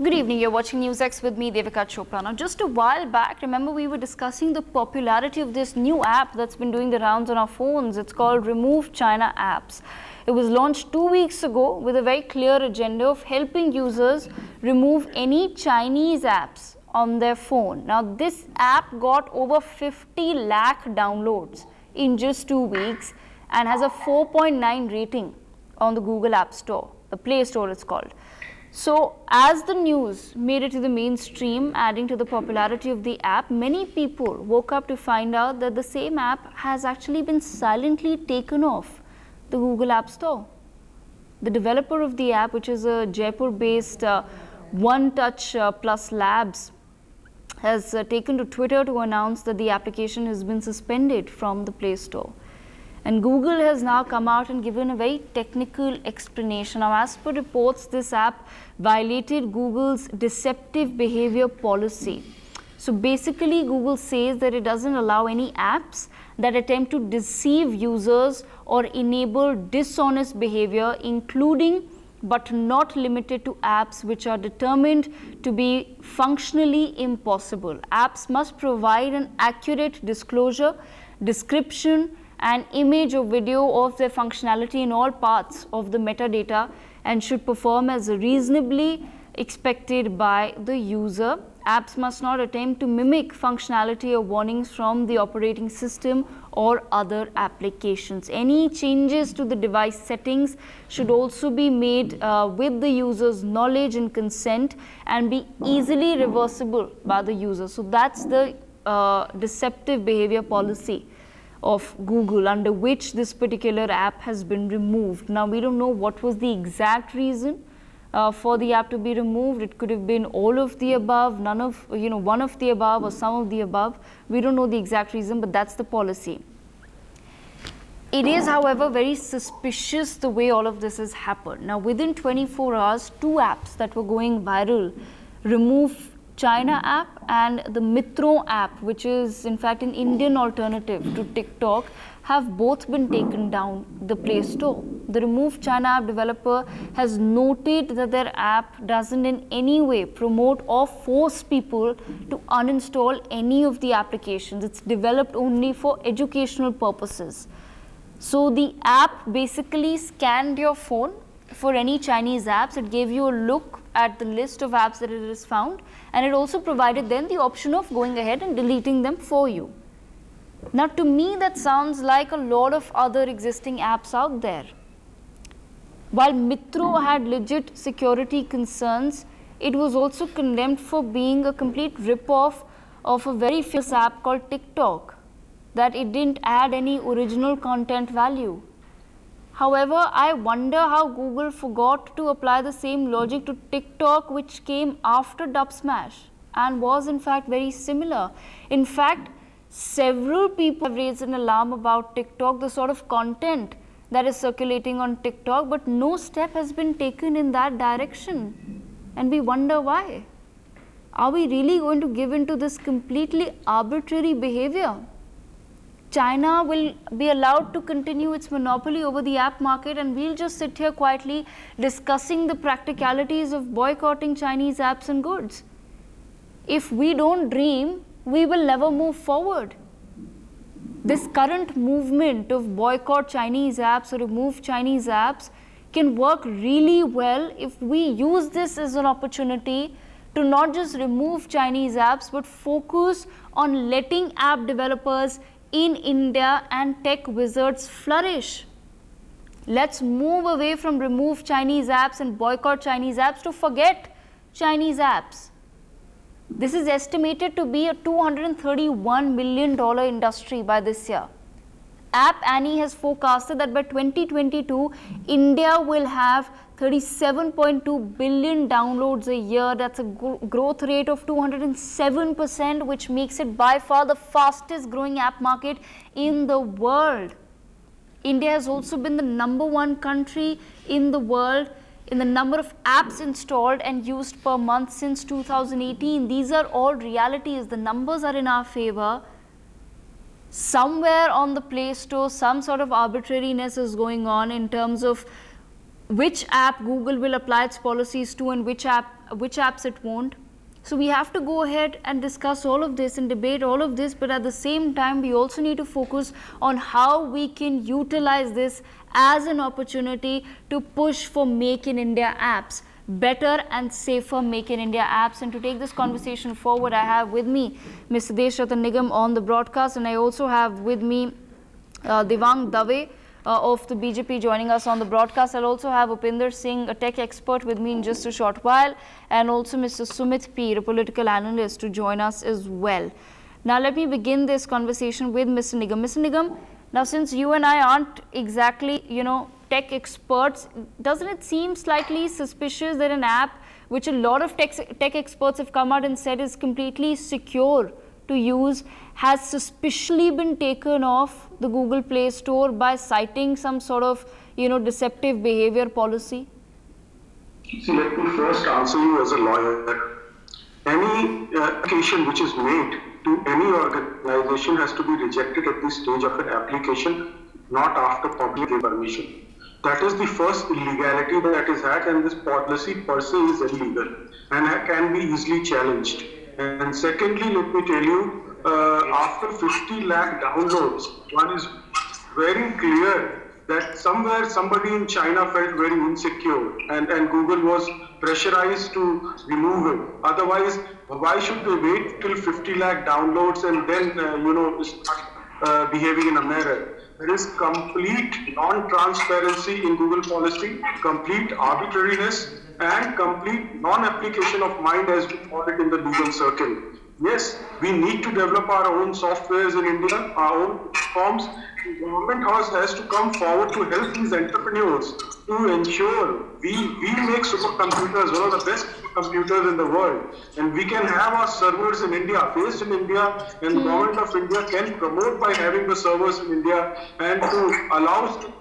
Good evening, you're watching NewsX with me, Devika Chopra. Now, just a while back, remember we were discussing the popularity of this new app that's been doing the rounds on our phones. It's called Remove China Apps. It was launched 2 weeks ago with a very clear agenda of helping users remove any Chinese apps on their phone. Now, this app got over 50 lakh downloads in just 2 weeks and has a 4.9 rating on the Google App Store, the Play Store it's called. So, as the news made it to the mainstream, adding to the popularity of the app, many people woke up to find out that the same app has actually been silently taken off the Google App Store. The developer of the app, which is a Jaipur-based One Touch Plus Labs, has taken to Twitter to announce that the application has been suspended from the Play Store. And Google has now come out and given a very technical explanation. Now, as per reports, this app violated Google's deceptive behavior policy. So basically, Google says that it doesn't allow any apps that attempt to deceive users or enable dishonest behavior, including but not limited to apps which are determined to be functionally impossible. Apps must provide an accurate disclosure, description, and image or video of their functionality in all parts of the metadata and should perform as reasonably expected by the user. Apps must not attempt to mimic functionality or warnings from the operating system or other applications. Any changes to the device settings should also be made with the user's knowledge and consent and be easily reversible by the user. So that's the deceptive behavior policy of Google, under which this particular app has been removed. Now, we don't know what was the exact reason for the app to be removed. It could have been all of the above, none of, one of the above or some of the above. We don't know the exact reason, but that's the policy. It is, however, very suspicious the way all of this has happened. Now, within 24 hours, 2 apps that were going viral, Remove China app and the Mitron app, which is in fact an Indian alternative to TikTok, have both been taken down the Play Store. The Remove China app developer has noted that their app doesn't in any way promote or force people to uninstall any of the applications. It's developed only for educational purposes. So the app basically scanned your phone for any Chinese apps. It gave you a look at the list of apps that it has found, and it also provided then the option of going ahead and deleting them for you. Now, to me, that sounds like a lot of other existing apps out there. While Mitron had legit security concerns, it was also condemned for being a complete rip-off of a very famous app called TikTok, that it didn't add any original content value. However, I wonder how Google forgot to apply the same logic to TikTok, which came after Dub Smash and was in fact very similar. In fact, several people have raised an alarm about TikTok, the sort of content that is circulating on TikTok, but no step has been taken in that direction. And we wonder why. Are we really going to give in to this completely arbitrary behavior? China will be allowed to continue its monopoly over the app market, and we'll just sit here quietly discussing the practicalities of boycotting Chinese apps and goods. If we don't dream, we will never move forward. This current movement of boycott Chinese apps or remove Chinese apps can work really well if we use this as an opportunity to not just remove Chinese apps, but focus on letting app developers in India and tech wizards flourish. Let's move away from remove Chinese apps and boycott Chinese apps to forget Chinese apps. This is estimated to be a $231 million industry by this year. App Annie has forecasted that by 2022, India will have 37.2 billion downloads a year. That's a growth rate of 207%, which makes it by far the fastest growing app market in the world. India has also been the #1 country in the world in the number of apps installed and used per month since 2018. These are all realities. The numbers are in our favor. Somewhere on the Play Store, some sort of arbitrariness is going on in terms of which app Google will apply its policies to and which apps it won't. So we have to go ahead and discuss all of this and debate all of this, but at the same time we also need to focus on how we can utilize this as an opportunity to push for Make in India apps, better and safer Make in India apps. And to take this conversation forward, I have with me Mr. Deshratan Nigam on the broadcast, and I also have with me Devang Dave of the BJP joining us on the broadcast. I'll also have Upinder Singh, a tech expert, with me in just a short while, and also Mr. Sumit Peer, a political analyst, to join us as well. Now let me begin this conversation with Mr. Nigam. Mr. Nigam, now since you and I aren't exactly, tech experts, doesn't it seem slightly suspicious that an app which a lot of tech experts have come out and said is completely secure to use has suspiciously been taken off the Google Play Store by citing some sort of, deceptive behavior policy? See, let me first answer you as a lawyer. Any application which is made to any organization has to be rejected at this stage of an application, not after public permission. That is the first illegality that is had, and this policy per se is illegal and can be easily challenged. And secondly, let me tell you, after 50 lakh downloads, one is very clear that somewhere somebody in China felt very insecure, and Google was pressurized to remove it. Otherwise, why should they wait till 50 lakh downloads and then, start behaving in a manner? There is complete non-transparency in Google policy, complete arbitrariness, and complete non-application of mind, as we call it in the legal circle. Yes, we need to develop our own softwares in India, our own platforms. The government has to come forward to help these entrepreneurs to ensure we make supercomputers, one of the best computers in the world, and we can have our servers in India, based in India, and the government of India can promote by having the servers in India and to allow,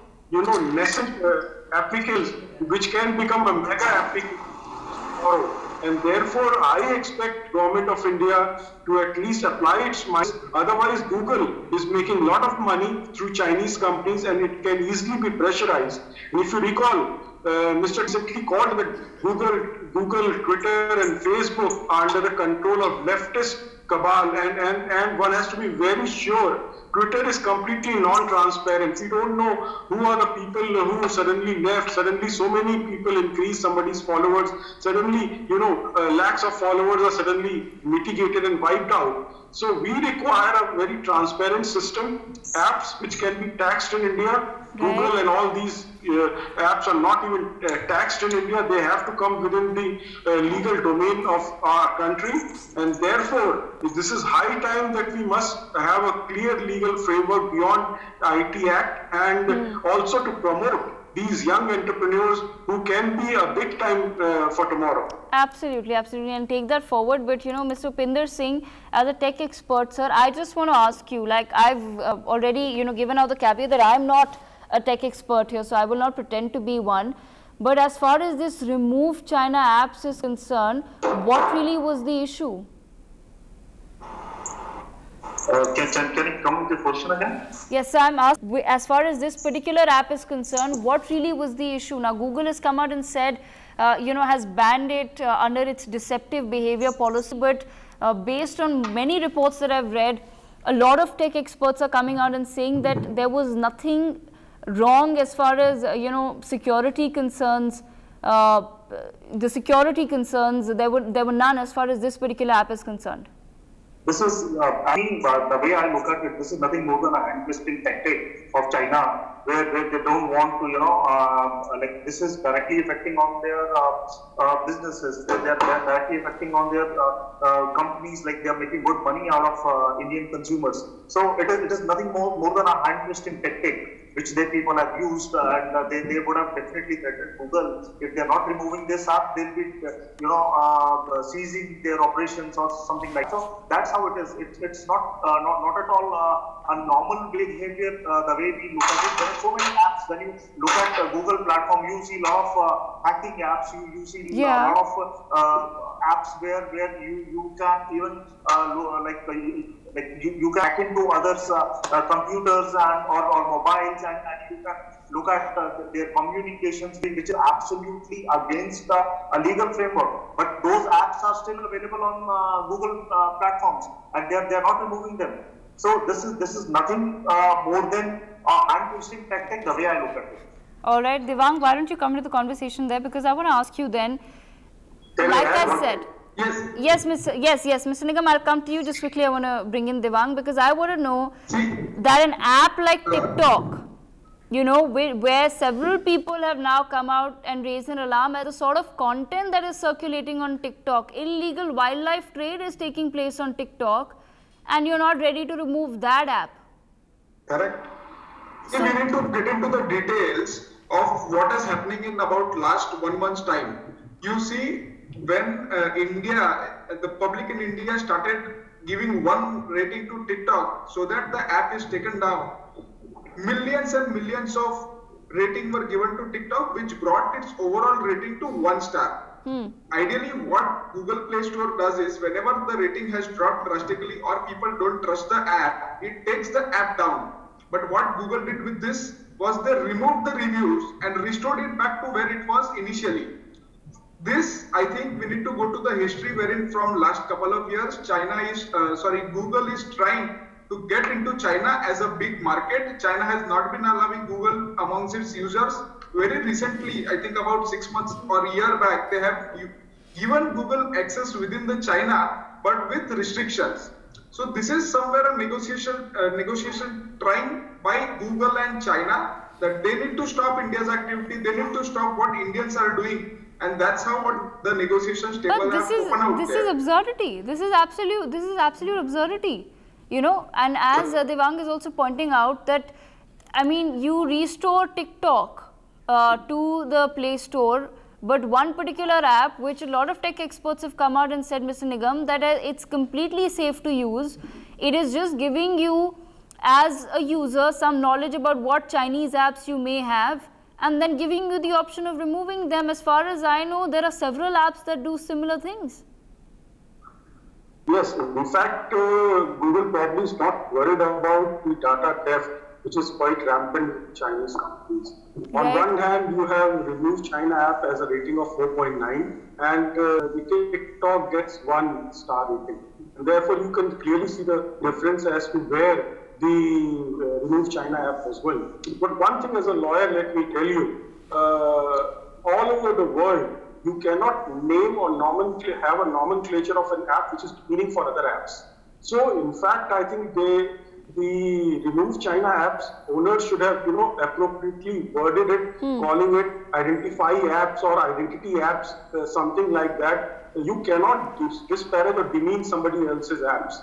nascent applications which can become a mega application tomorrow. And therefore, I expect government of India to at least apply its mind. Otherwise, Google is making a lot of money through Chinese companies, and it can easily be pressurized. And if you recall, Mr. Simply called that Google, Twitter, and Facebook are under the control of leftist cabal, and one has to be very sure. Twitter is completely non-transparent. We don't know who are the people who suddenly left. Suddenly, so many people increase somebody's followers. Suddenly, lakhs of followers are suddenly mitigated and wiped out. So we require a very transparent system. Apps which can be taxed in India. Google and all these apps are not even taxed in India. They have to come within the legal domain of our country. And therefore, this is high time that we must have a clear legal framework beyond IT Act, and also to promote these young entrepreneurs who can be a big time for tomorrow. Absolutely, absolutely, and take that forward. But Mr. Upinder Singh, as a tech expert, sir, I just want to ask you, like I've already given out the caveat that I'm not a tech expert here, so I will not pretend to be one. But as far as this remove China apps is concerned, what really was the issue? Can you come with the question again? Yes, sir, I'm asked, as far as this particular app is concerned, what really was the issue? Now, Google has come out and said, has banned it under its deceptive behavior policy, but based on many reports that I've read, a lot of tech experts are coming out and saying that there was nothing wrong as far as, security concerns. The security concerns, there were none as far as this particular app is concerned. This is, the way I look at it, this is nothing more than a hand-twisting tactic of China, where they don't want to, this is directly affecting on their businesses. They're directly affecting on their companies, like they're making good money out of Indian consumers. So it is nothing more than a hand-twisting tactic which people have used, and they would have definitely threatened Google. If they're not removing this app, they'll be, seizing their operations or something like that. So that's how it is. It's not at all a normal behavior the way we look at it. There are so many apps. When you look at the Google platform, you see a lot of hacking apps. You see a lot of apps apps where you can even you can hack into others' computers or mobiles and you can look at their communications, which is absolutely against a legal framework. But those apps are still available on Google platforms, and they are not removing them. So this is nothing more than a hand-twisting tactic, the way I look at it. All right, Devang, why don't you come to the conversation there? Because I want to ask you then, like I said. Yes, Mr. Nigam, I'll come to you just quickly. I want to bring in Devang because I want to know that an app like TikTok, you know, where several people have now come out and raised an alarm at the sort of content that is circulating on TikTok. Illegal wildlife trade is taking place on TikTok, and you're not ready to remove that app. Correct. So, we need to get into the details of what is happening in about last 1 month's time. You see, when the public in India started giving 1 rating to TikTok so that the app is taken down, millions and millions of rating were given to TikTok, which brought its overall rating to 1 star. Ideally, what Google Play Store does is whenever the rating has dropped drastically or people don't trust the app, it takes the app down. But what Google did with this was they removed the reviews and restored it back to where it was initially. This, I think we need to go to the history wherein from last couple of years, Google is trying to get into China as a big market. China has not been allowing Google amongst its users. Very recently, I think about 6 months or a year back, they have given Google access within the China, but with restrictions. So this is somewhere a negotiation trying by Google and China that they need to stop India's activity, they need to stop what Indians are doing. And that's how what the negotiations table have opened out. This is absurdity. This is absolute absurdity. You know, and as Devang is also pointing out that, I mean, you restore TikTok to the Play Store, but one particular app, which a lot of tech experts have come out and said, Mr. Nigam, that it's completely safe to use. It is just giving you, as a user, some knowledge about what Chinese apps you may have, and then giving you the option of removing them. As far as I know, there are several apps that do similar things. Yes, in fact, Google probably is not worried about the data theft, which is quite rampant with Chinese companies. On one hand, you have removed China app as a rating of 4.9, and the TikTok gets 1 star rating. And therefore, you can clearly see the difference as to where the removed China app was going. But one thing as a lawyer, let me tell you, all over the world, you cannot name or have a nomenclature of an app which is meaning for other apps. So, in fact, I think the removed China apps owners should have, appropriately worded it, calling it identify apps or identity apps, something like that. You cannot disparage or demean somebody else's apps.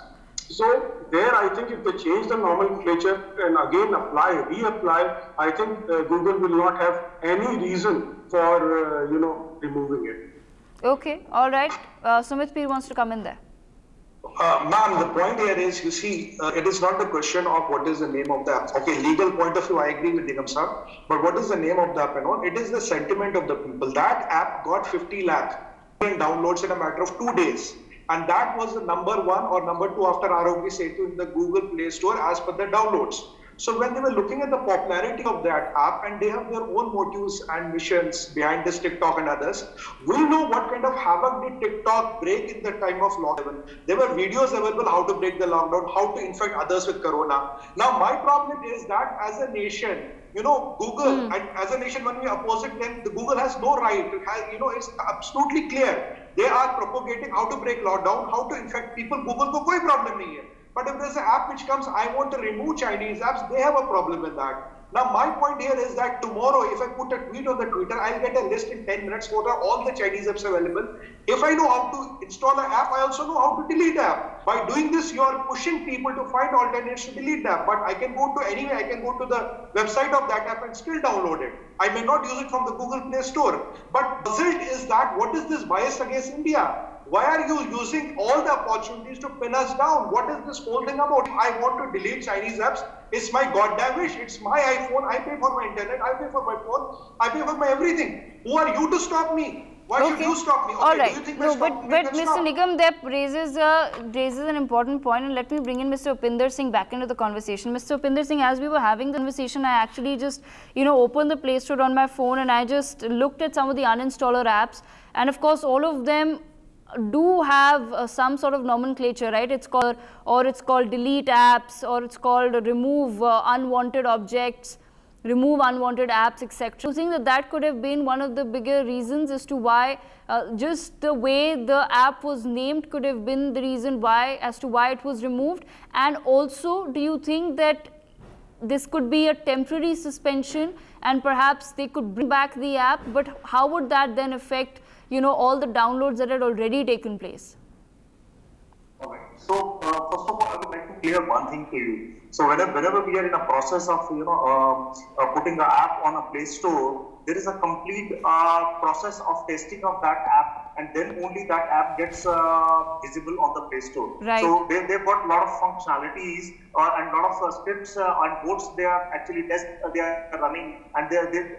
So there, I think if they change the nomenclature and again reapply, I think Google will not have any reason for, removing it. Okay, all right. Sumit Peer wants to come in there. Ma'am, the point here is, you see, it is not the question of what is the name of the app. Okay, legal point of view, I agree with Nigam sir, but what is the name of the app and all? It is the sentiment of the people. That app got 50 lakh downloads in a matter of 2 days. And that was the number 1 or number 2 after ROG Setu in the Google Play Store as per the downloads. So when they were looking at the popularity of that app, and they have their own motives and missions behind this TikTok and others, we know what kind of havoc did TikTok break in the time of lockdown. There were videos available how to break the lockdown, how to infect others with corona. Now my problem is that as a nation, Google, and as a nation, when we oppose it, then the Google has no right. It has, it's absolutely clear. They are propagating how to break lockdown, how to infect people. Google ko koi problem nahi hai. But if there's an app which comes, I want to remove Chinese apps, they have a problem with that. Now, my point here is that tomorrow, if I put a tweet on the Twitter, I'll get a list in 10 minutes what are all the Chinese apps available. If I know how to install an app, I also know how to delete the app. By doing this, you are pushing people to find alternates to delete the app. But I can go to I can go to the website of that app and still download it. I may not use it from the Google Play Store. But the result is that what is this bias against India? Why are you using all the opportunities to pin us down? What is this whole thing about? I want to delete Chinese apps. It's my goddamn wish. It's my iPhone. I pay for my internet. I pay for my phone. I pay for my everything. Who are you to stop me? Why should you stop me? Okay, all right. Do you think No, but Mr. Nigam Deb raises an important point, and let me bring in Mr. Upinder Singh back into the conversation. Mr. Upinder Singh, as we were having the conversation, I actually just opened the Play Store on my phone and I just looked at some of the uninstaller apps, and of course all of them do have some sort of nomenclature, right? It's called delete apps, or it's called remove unwanted objects, remove unwanted apps, etc. I think that could have been one of the bigger reasons as to why just the way the app was named could have been the reason why it was removed. And also, do you think that this could be a temporary suspension and perhaps they could bring back the app, but how would that then affect all the downloads that had already taken place? All right. So first of all, I would like to clear one thing to you. So whenever we are in a process of putting the app on a Play Store, there is a complete process of testing of that app, and then only that app gets visible on the Play Store. Right. So they've got a lot of functionalities and a lot of scripts and bots they are actually they are running, and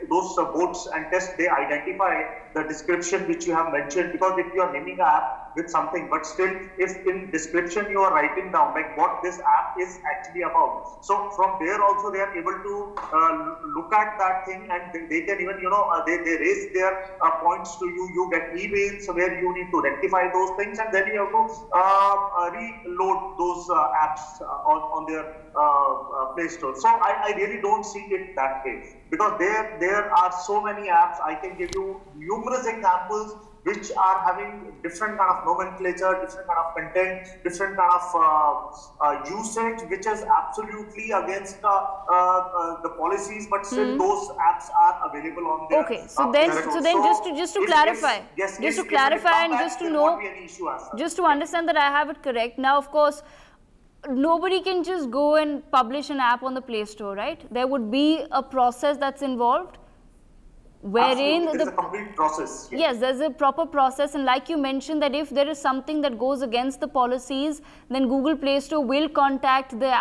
those bots and tests, they identify the description which you have mentioned, because if you are naming an app with something, but still if in description you are writing down like what this app is actually about, so from there also they are able to look at that thing, and they can even they raise their points to you. You get emails where you need to rectify those things, and then you have to reload those apps on their Play Store. So I really don't see it that way, because there are so many apps. I can give you numerous examples which are having different kind of nomenclature, different kind of content, different kind of usage, which is absolutely against the policies, but still those apps are available on their Okay, so then just to clarify, and just to know, just to understand that I have it correct. Now, of course, nobody can just go and publish an app on the Play Store, right? There would be a process that's involved, wherein there's a complete process. Yes, there's a proper process, and like you mentioned, that if there is something that goes against the policies, then Google Play Store will contact the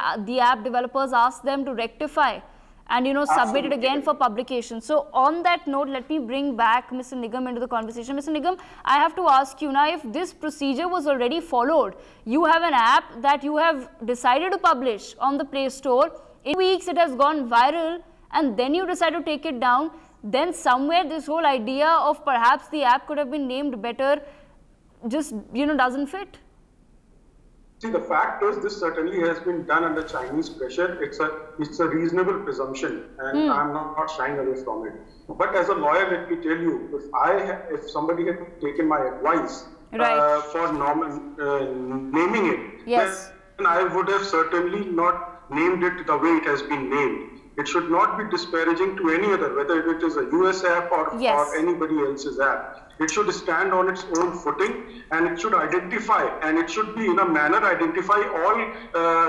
app developers, ask them to rectify and submit it again for publication. So on that note, let me bring back Mr. Nigam into the conversation. Mr. Nigam, I have to ask you now, if this procedure was already followed, you have an app that you have decided to publish on the Play Store, in weeks it has gone viral, and then you decide to take it down, then somewhere this whole idea of perhaps the app could have been named better just doesn't fit. See, the fact is, this certainly has been done under Chinese pressure. It's a reasonable presumption, and I'm not shying away from it. But as a lawyer, let me tell you, if somebody had taken my advice for naming it, yes, then I would have certainly not named it the way it has been named. It should not be disparaging to any other, whether it is a US app or anybody else's app. It should stand on its own footing, and it should identify, and it should be in a manner identify all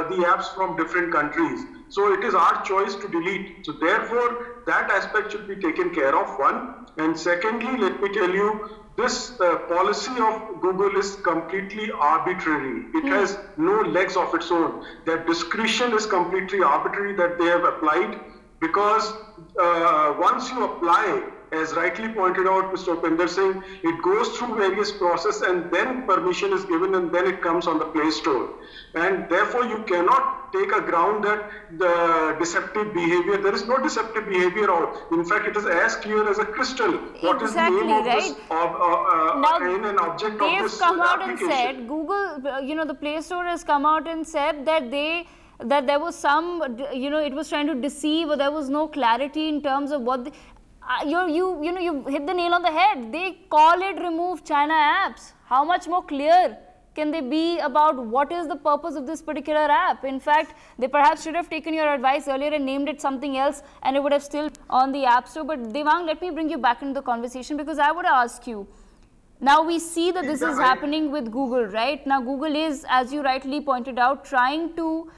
the apps from different countries. So it is our choice to delete. So therefore, that aspect should be taken care of, one. And secondly, let me tell you, this policy of Google is completely arbitrary. It has no legs of its own. Their discretion is completely arbitrary that they have applied, because once you apply, as rightly pointed out Mr. Upinder Singh, it goes through various processes, and then permission is given, and then it comes on the Play Store. And therefore, you cannot take a ground that the deceptive behavior, there is no deceptive behavior out. In fact, it is as clear as a crystal. What is the aim of this in an object of this application? They've come out and said, Google, the Play Store has come out and said that there was some, it was trying to deceive, or there was no clarity in terms of what you hit the nail on the head. They call it remove China apps. How much more clear can they be about what is the purpose of this particular app? In fact, they perhaps should have taken your advice earlier and named it something else, and it would have still on the app store. But Devang, let me bring you back into the conversation, because I would ask you, now we see that this is happening with Google, right? Now Google is, as you rightly pointed out, trying to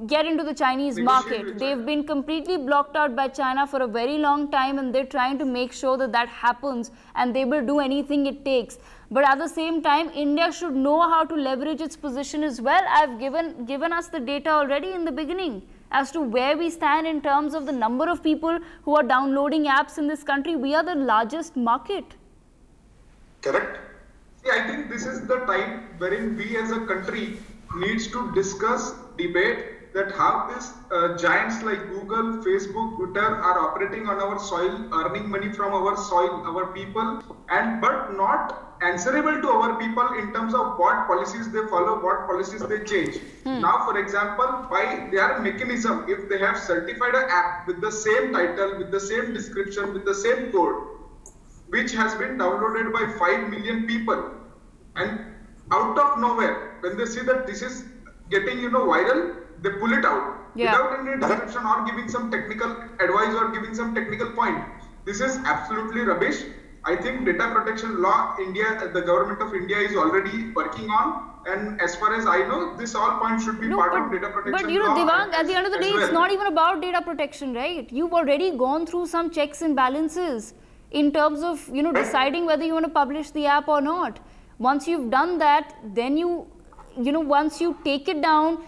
get into the Chinese market. They've been completely blocked out by China for a very long time, and they're trying to make sure that that happens, and they will do anything it takes. But at the same time, India should know how to leverage its position as well. I've given us the data already in the beginning. as to where we stand in terms of the number of people who are downloading apps in this country. We are the largest market. Correct. See, I think this is the time wherein we as a country needs to discuss, debate that how these giants like Google, Facebook, Twitter are operating on our soil, earning money from our soil, our people, but not answerable to our people in terms of what policies they follow, what policies they change. Now, for example, by their mechanism, if they have certified an app with the same title, with the same description, with the same code, which has been downloaded by 5 million people, and out of nowhere, when they see that this is getting viral, they pull it out without any description or giving some technical advice or giving some technical point. This is absolutely rubbish. I think data protection law, the government of India is already working on, and as far as I know, this all points should be part of data protection law. But Devang, at the end of the day, it's not even about data protection, right? You've already gone through some checks and balances in terms of deciding whether you want to publish the app or not. Once you've done that, then once you take it down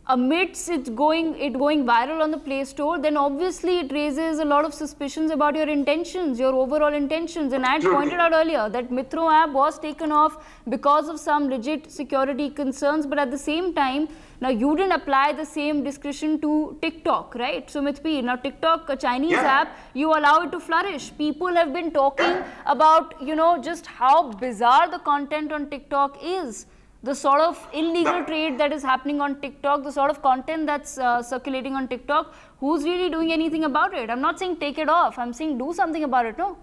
amidst it going viral on the Play Store, then obviously it raises a lot of suspicions about your intentions, your overall intentions. And I had pointed out earlier that Mitro app was taken off because of some legit security concerns, but at the same time, now you didn't apply the same discretion to TikTok, right? Sumit Peer. Now TikTok, a Chinese app, you allow it to flourish. People have been talking about, just how bizarre the content on TikTok is. The sort of illegal trade that is happening on TikTok, the sort of content that's circulating on TikTok, who's really doing anything about it? I'm not saying take it off, I'm saying do something about it, no?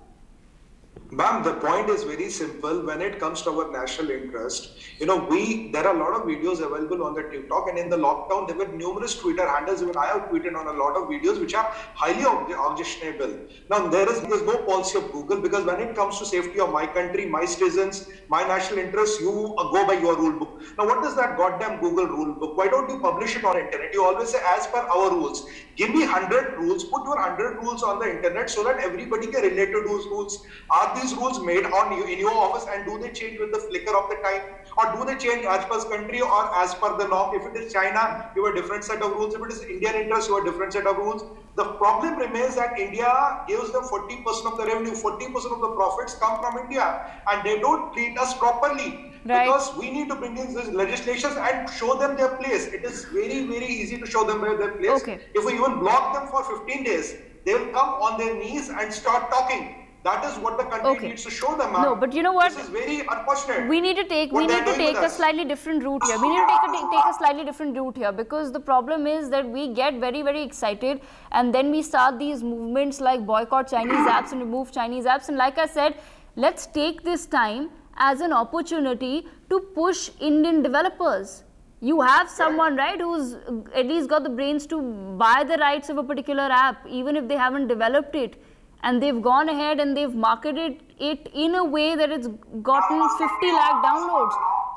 Ma'am, the point is very simple. When it comes to our national interest, there are a lot of videos available on the TikTok, and in the lockdown, there were numerous Twitter handles. Even I have tweeted on a lot of videos which are highly objectionable. Now, there's no policy of Google, because when it comes to safety of my country, my citizens, my national interests, you go by your rule book. Now, what is that goddamn Google rule book? Why don't you publish it on internet? You always say, as per our rules. Give me 100 rules, put your 100 rules on the internet so that everybody can relate to those rules. Are these rules made on you in your office, and do they change with the flicker of the time, or do they change as per country or as per the norm? If it is China, you have a different set of rules. If it is Indian interest, you have a different set of rules. The problem remains that India gives them 40% of the revenue, 40% of the profits come from India, and they don't treat us properly. Right. Because we need to bring in these legislations and show them their place. It is very, very easy to show them their place. Okay. If we even block them for 15 days, they will come on their knees and start talking. That is what the country needs to show them. No, but you know what? This is very unfortunate. We need to take a slightly different route here. We need to take a slightly different route here, because the problem is that we get very, very excited, and then we start these movements like boycott Chinese apps and remove Chinese apps. And like I said, let's take this time as an opportunity to push Indian developers. You have someone, right, who's at least got the brains to buy the rights of a particular app, even if they haven't developed it. And they've gone ahead and they've marketed it in a way that it's gotten 50 lakh downloads.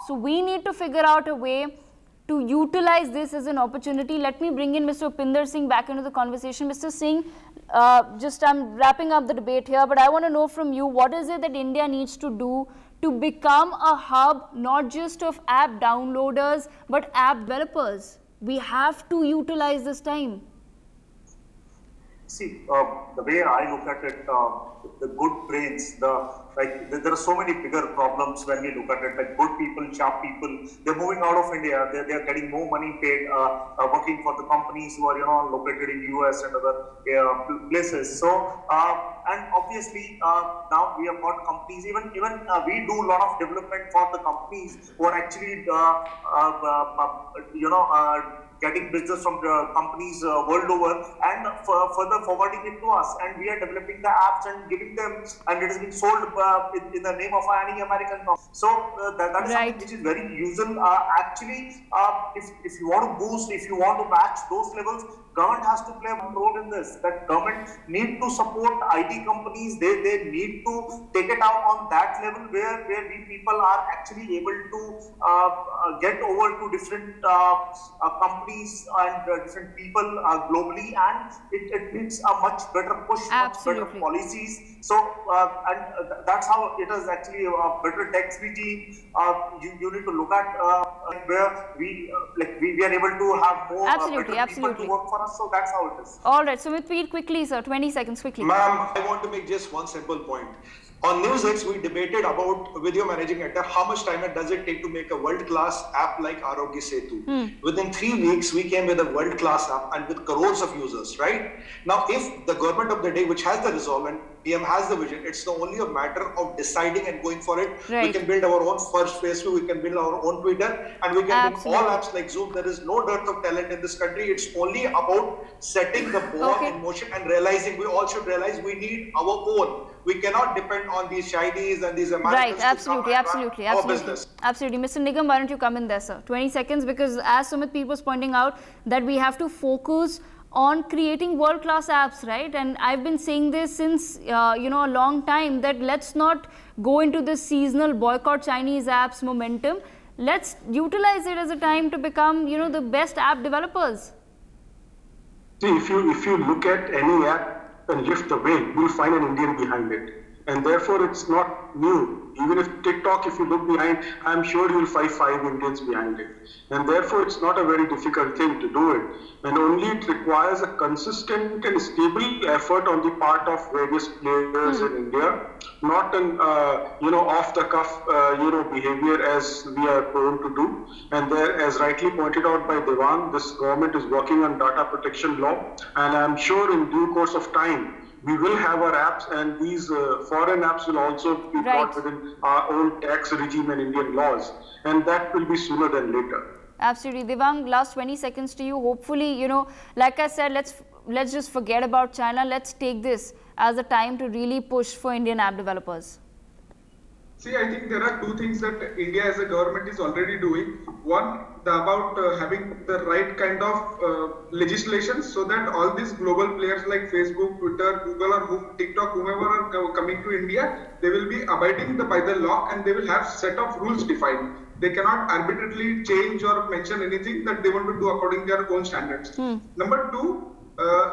So we need to figure out a way to utilize this as an opportunity. Let me bring in Mr. Upinder Singh back into the conversation. Mr. Singh, I'm wrapping up the debate here, but I want to know from you, what is it that India needs to do to become a hub, not just of app downloaders, but app developers? We have to utilize this time. See, the way I look at it, the good brains, there are so many bigger problems when we look at it, like good people, sharp people, they're moving out of India, they're getting more money paid, working for the companies who are, located in US and other places. So, and obviously, now we have got companies, even we do a lot of development for the companies who are actually, getting business from the companies world over, and further forwarding it to us, and we are developing the apps and giving them, and it is being sold in the name of any American company. So that is something which is very usual. Actually, if you want to boost, if you want to match those levels, government has to play a role in this. That government need to support IT companies. They need to take it out on that level where we people are actually able to get over to different companies companies and different people globally, and it needs a much better push, Absolutely. much better policies. So, that's how it is actually a better tax regime. You need to look at where we are able to have more better people to work for us. So that's how it is. All right, Sumit Peer, quickly, sir, 20 seconds, quickly. Ma'am, I want to make just one simple point. On NewsX, we debated about video managing editor, how much time does it take to make a world-class app like Arogya Setu. Within 3 weeks, we came with a world-class app and with crores of users, right? Now, if the government of the day, which has the resolve and PM has the vision, it's only a matter of deciding and going for it. Right. We can build our own first Facebook, we can build our own Twitter, and we can build all apps like Zoom. There is no dearth of talent in this country. It's only about setting the ball in motion and realizing, we all should realize we need our own. We cannot depend on these Chinese and these Americans. Right, absolutely. Absolutely. Mr. Nigam, why don't you come in there, sir? 20 seconds, because as Sumit Peer was pointing out, that we have to focus on creating world-class apps, right? And I've been saying this since, a long time, that let's not go into this seasonal boycott Chinese apps momentum. Let's utilize it as a time to become, the best app developers. See, if you look at any app and lift the weight, you'll find an Indian behind it. And therefore, it's not new. Even if TikTok, if you look behind, I'm sure you'll find 5 Indians behind it. And therefore, it's not a very difficult thing to do it. And only it requires a consistent and stable effort on the part of various players in India, not an off-the-cuff behavior as we are prone to do. And there, as rightly pointed out by Devang, this government is working on data protection law, and I'm sure in due course of time, we will have our apps, and these foreign apps will also be brought within our own tax regime and Indian laws, and that will be sooner than later. Absolutely. Devang, last 20 seconds to you. Hopefully, like I said, let's just forget about China. Let's take this as a time to really push for Indian app developers. See, I think there are 2 things that India as a government is already doing. One, about having the right kind of legislation, so that all these global players like Facebook, Twitter, Google, or TikTok, whomever are coming to India, they will be abiding by the law, and they will have set of rules defined. They cannot arbitrarily change or mention anything that they want to do according to their own standards. Number 2,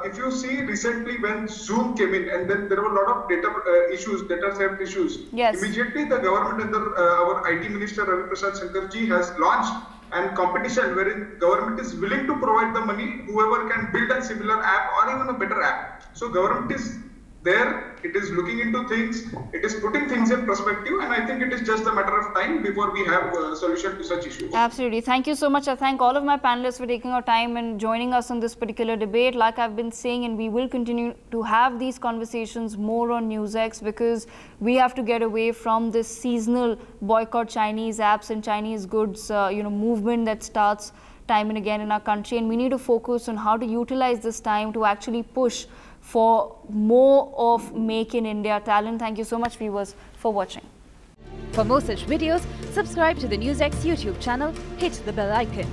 if you see recently when Zoom came in, and then there were a lot of data theft issues. Yes. Immediately the government under our IT Minister Ravi Prasad Shankarji has launched and competition wherein government is willing to provide the money, whoever can build a similar app or even a better app. So government is there, it is looking into things, it is putting things in perspective, and I think it is just a matter of time before we have a solution to such issues. Absolutely. Thank you so much. I thank all of my panelists for taking our time and joining us on this particular debate. Like I've been saying, and we will continue to have these conversations more on NewsX, because we have to get away from this seasonal boycott Chinese apps and Chinese goods, movement that starts time and again in our country. And we need to focus on how to utilize this time to actually push for more of Make in India talent. Thank you so much, viewers, for watching. For more such videos, subscribe to the NewsX YouTube channel, hit the bell icon.